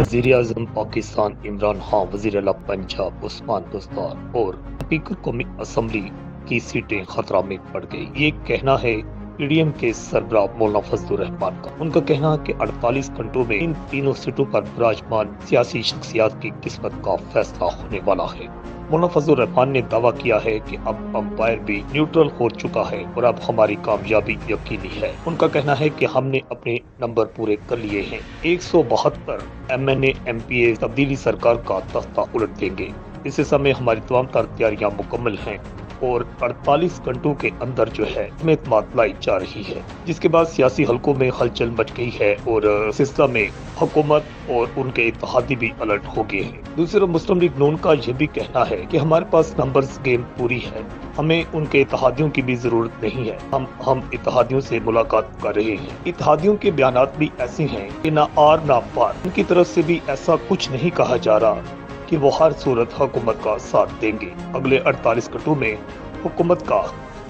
वज़ीर-ए-आज़म पाकिस्तान इमरान खान, वज़ीर-ए-आला पंजाब उस्मान बुज़दार और स्पीकर कौमी असम्बली की सीटें खतरा में पड़ गई। ये कहना है पीडीएम के सरबराह मौलाना फजलुर रहमान का। उनका कहना है कि 48 घंटों में इन तीनों सीटों पर विराजमान सियासी शख्सियात की किस्मत का फैसला होने वाला है। मौलाना फजलुर रहमान ने दावा किया है कि अब अंपायर भी न्यूट्रल हो चुका है और अब हमारी कामयाबी यकीनी है। उनका कहना है कि हमने अपने नंबर पूरे कर लिए हैं। 172 MNA MPA तब्दीली सरकार का तख्ता उलट देंगे। इस समय हमारी तमाम तैयारियां मुकम्मल हैं और 48 घंटों के अंदर जो है इसमें इत्मीनान लाई जा रही है, जिसके बाद सियासी हलकों में हलचल मच गई है और सिलसिला में हुकूमत और उनके इत्तेहादी भी अलर्ट हो गए हैं। दूसरी तरफ मुस्लिम लीग नून का यह भी कहना है कि हमारे पास नंबर्स गेम पूरी है, हमें उनके इत्तेहादियों की भी जरूरत नहीं है। हम इत्तेहादियों से मुलाकात कर रहे हैं। इत्तेहादियों के बयानात भी ऐसे हैं कि ना आर ना पार। उनकी तरफ से भी ऐसा कुछ नहीं कहा जा रहा कि वो हर सूरत हुकूमत का साथ देंगे। अगले 48 घंटों में हुकूमत का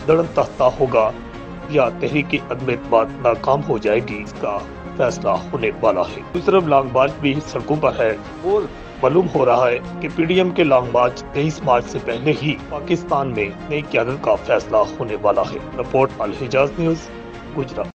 दड़न तख्ता होगा या तहरीक अदम एतमाद नाकाम हो जाएगी, इसका फैसला होने वाला है। दूसरी तरफ लॉन्ग मार्च भी सड़कों पर है और मालूम हो रहा है कि पीडीएम के लॉन्ग मार्च 23 मार्च से पहले ही पाकिस्तान में नई क़यादत का फैसला होने वाला है। रिपोर्ट अल हिजाज न्यूज़, गुजरात।